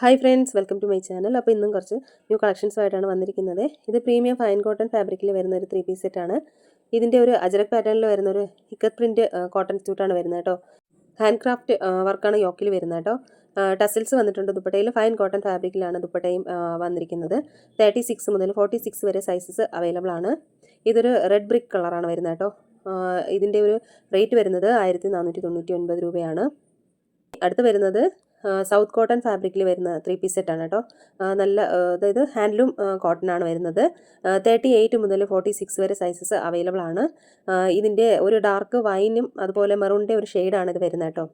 Hi friends, welcome to my channel. അപ്പോൾ ഇന്നും കുറച്ച് ന്യൂ കളക്ഷൻസുമായിട്ടാണ് വന്നിരിക്കുന്നത്. ഇത് പ്രീമിയം ഫൈൻ കോട്ടൺ ഫാബ്രിക്കിൽ വരുന്ന ഒരു 3 പീസ് സെറ്റാണ്. ഇതിൻ്റെ ഒരു അജരക് പാറ്റേണിൽ വരുന്ന ഒരു ഹിക്കത്ത് പ്രിൻറ്റ് കോട്ടൺ സ്യൂട്ടാണ് വരുന്നത് കേട്ടോ. ഹാൻഡ് ക്രാഫ്റ്റ് വർക്കാണ് യോക്കിൽ വരുന്നത് കേട്ടോ. ടസിൽസ് വന്നിട്ടുണ്ട്. ദുപ്പട്ടയിൽ ഫൈൻ കോട്ടൺ ഫാബ്രിക്കിലാണ് ദുപ്പട്ടയും വന്നിരിക്കുന്നത്. 36 മുതൽ 46 വരെ സൈസസ് അവൈലബിൾ ആണ്. ഇതൊരു റെഡ് ബ്രിക്ക് കളറാണ് വരുന്നത് കേട്ടോ. ഇതിൻ്റെ ഒരു റേറ്റ് വരുന്നത് 1499 രൂപയാണ്. അടുത്ത് വരുന്നത് സൗത്ത് കോട്ടൺ ഫാബ്രിക്കിൽ വരുന്ന 3 പീസ് സെറ്റാണ് കേട്ടോ. നല്ല അതായത് ഹാൻഡ്ലൂം കോട്ടൺ ആണ് വരുന്നത്. 38 മുതൽ 46 വരെ സൈസസ് അവൈലബിൾ ആണ്. ഇതിൻ്റെ ഒരു ഡാർക്ക് വൈനും അതുപോലെ മെറൂണിൻ്റെ ഒരു ഷെയ്ഡാണ് ഇത് വരുന്നത് കേട്ടോ.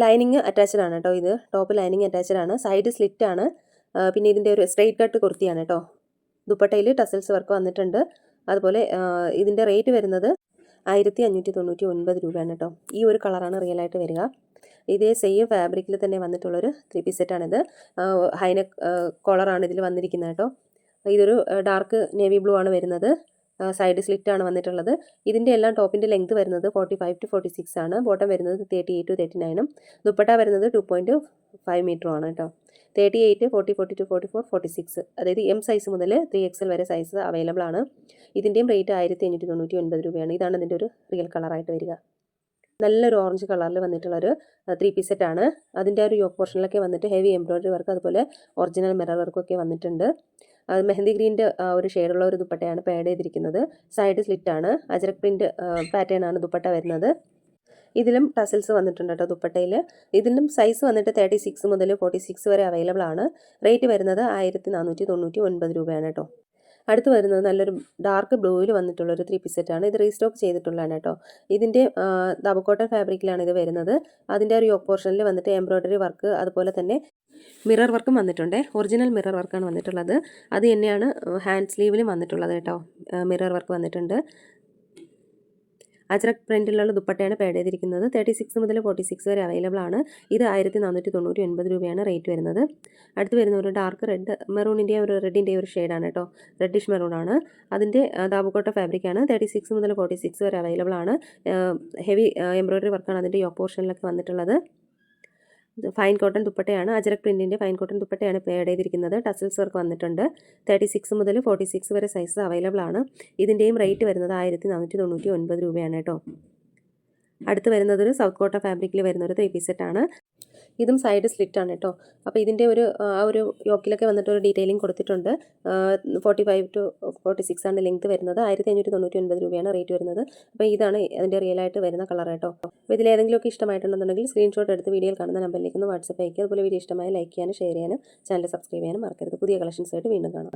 ലൈനിങ് അറ്റാച്ച്ഡ് ആണ് കേട്ടോ. ഇത് ടോപ്പ് ലൈനിങ് അറ്റാച്ച്ഡ് ആണ്. സൈഡ് സ്ലിറ്റ് ആണ്. പിന്നെ ഇതിൻ്റെ ഒരു സ്ട്രെയിറ്റ് കട്ട് കുർത്തിയാണ് കേട്ടോ. ദുപ്പട്ടയിൽ ടസൽസ് വർക്ക് വന്നിട്ടുണ്ട്. അതുപോലെ ഇതിൻ്റെ റേറ്റ് വരുന്നത് 1599 രൂപയാണ് കേട്ടോ. ഈ ഒരു കളറാണ് റിയൽ ആയിട്ട് വരിക. ഇതേ സെയിം ഫാബ്രിക്കിൽ തന്നെ വന്നിട്ടുള്ളൊരു 3 പീസ് സെറ്റാണിത്. ഹൈനെക്ക് കോളറാണ് ഇതിൽ വന്നിരിക്കുന്നത് കേട്ടോ. ഇതൊരു ഡാർക്ക് നേവി ബ്ലൂ ആണ് വരുന്നത്. സൈഡ് സ്ലിറ്റ് ആണ് വന്നിട്ടുള്ളത്. ഇതിൻ്റെ എല്ലാം ടോപ്പിൻ്റെ ലെങ്ത് വരുന്നത് 45 to 46 ആണ്. ബോട്ടം വരുന്നത് 38 to 39. ദുപ്പട്ട വരുന്നത് 2.5 മീറ്ററുമാണ് കേട്ടോ. 38, 40, 42, 44, 46 അതായത് എം സൈസ് മുതൽ 3XL വരെ സൈസ് അവൈലബിൾ ആണ്. ഇതിൻ്റെയും റേറ്റ് 1599 രൂപയാണ്. ഇതാണ് ഇതിൻ്റെ ഒരു റിയൽ കളറായിട്ട് വരിക. നല്ലൊരു ഓറഞ്ച് കളറിൽ വന്നിട്ടുള്ളൊരു 3 പീസ് സെറ്റാണ്. അതിൻ്റെ ഒരു യോക്ക് പോർഷനിലൊക്കെ വന്നിട്ട് ഹെവി എംബ്രോയ്ഡറി വർക്ക് അതുപോലെ ഒറിജിനൽ മിറർ വർക്കൊക്കെ വന്നിട്ടുണ്ട്. മെഹന്തി ഗ്രീൻ്റെ ഒരു ഷെയ്ഡുള്ള ഒരു ദുപ്പട്ടയാണ് പാഡ് ചെയ്തിരിക്കുന്നത്. സൈഡ് സ്ലിറ്റ് ആണ്. അജരക് പ്രിൻറ്റ് പാറ്റേൺ ആണ് ദുപ്പട്ട വരുന്നത്. ഇതിലും ടസൽസ് വന്നിട്ടുണ്ട് കേട്ടോ ദുപ്പട്ടയിൽ. ഇതിലും സൈസ് വന്നിട്ട് 36 മുതൽ 46 വരെ അവൈലബിൾ ആണ്. റേറ്റ് വരുന്നത് 1499 രൂപയാണ് കേട്ടോ. അടുത്ത് വരുന്നത് നല്ലൊരു ഡാർക്ക് ബ്ലൂവിൽ വന്നിട്ടുള്ളൊരു 3 പീസ് സെറ്റാണ്. ഇത് റീസ്റ്റോക്ക് ചെയ്തിട്ടുള്ളതാണ് കേട്ടോ. ഇതിൻ്റെ ദബ് കോട്ടൺ ഫാബ്രിക്കിലാണ് ഇത് വരുന്നത്. അതിൻ്റെ ഒരു യോക്ക് പോർഷനിൽ വന്നിട്ട് എംബ്രോയ്ഡറി വർക്ക് അതുപോലെ തന്നെ മിറർ വർക്കും വന്നിട്ടുണ്ട്. ഒറിജിനൽ മിറർ വർക്കാണ് വന്നിട്ടുള്ളത്. അത് തന്നെയാണ് ഹാൻഡ് സ്ലീവിലും വന്നിട്ടുള്ളത് കേട്ടോ. മിറർ വർക്ക് വന്നിട്ടുണ്ട്. അജരക് പ്രിൻറ്റിലുള്ള ദുപ്പട്ടയാണ് പാഡ് ചെയ്തിരിക്കുന്നത്. 36 മുതൽ 46 വരെ അവൈലബിൾ ആണ്. ഇത് 1499 രൂപയാണ് റേറ്റ് വരുന്നത്. അടുത്ത് വരുന്ന ഒരു ഡാർക്ക് റെഡ് മെറൂണിൻ്റെ ഒരു റെഡിൻ്റെ ഒരു ഷെയ്ഡാണ് കേട്ടോ. റെഡിഷ് മെറൂൺ ആണ്. അതിൻ്റെ ദാബുക്കോട്ട ഫാബ്രിക്കാണ്. 36 മുതൽ 46 വരെ അവൈലബിൾ ആണ്. ഹെവി എംബ്രോയ്ഡറി വർക്കാണ് അതിൻ്റെ യോക്ക് പോർഷനിലൊക്കെ വന്നിട്ടുള്ളത്. ഫൈൻ കോട്ടൺ ദുപ്പട്ടയാണ്. അജരക് പ്രിൻറ്റിൻ്റെ ഫൈൻ കോട്ടൺ ദുപ്പട്ടയാണ് പാഡ് ചെയ്തിരിക്കുന്നത്. ടസൽസ് വർക്ക് വന്നിട്ടുണ്ട്. 36 മുതൽ 46 വരെ സൈസ് അവൈലബിൾ ആണ്. ഇതിൻ്റെയും റേറ്റ് വരുന്നത് 1499 രൂപയാണ് കേട്ടോ. അടുത്ത് വരുന്നത് ഒരു സൗത്ത് കോട്ടൺ ഫാബ്രിക്കിൽ വരുന്ന ഒരു 3 പീസ് സെറ്റാണ്. ഇതും സൈഡ് സ്ലിറ്റ് ആണ് കേട്ടോ. അപ്പോൾ ഇതിൻ്റെ ഒരു യോക്കിലൊക്കെ വന്നിട്ട് ഒരു ഡീറ്റെയിലിംഗ് കൊടുത്തിട്ടുണ്ട്. 45 to 46 ആണ് ലെങ്ത് വരുന്നത്. 1599 രൂപയാണ് റേറ്റ് വരുന്നത്. അപ്പോൾ ഇതാണ് അതിൻ്റെ റിയൽ ആയിട്ട് വരുന്ന കളർ കേട്ടോ. അപ്പോൾ ഇതിലേതെങ്കിലുമൊക്കെ ഇഷ്ടമായിട്ടുണ്ടെന്നുണ്ടെങ്കിൽ സ്ക്രീൻഷോട്ട് എടുത്ത് വീഡിയോയിൽ കാണുന്ന നമ്പറിലേക്ക് ഒന്ന് വാട്സപ്പ് അയക്കുക. അതുപോലെ വീഡിയോ ഇഷ്ടമായി ലൈക്ക് ചെയ്യാനും ഷെയർ ചെയ്യാനും ചാനൽ സബ്സ്ക്രൈബ് ചെയ്യാനും മറക്കരുത്. പുതിയ കളക്ഷൻസ് ആയിട്ട് വീണ്ടും കാണാം.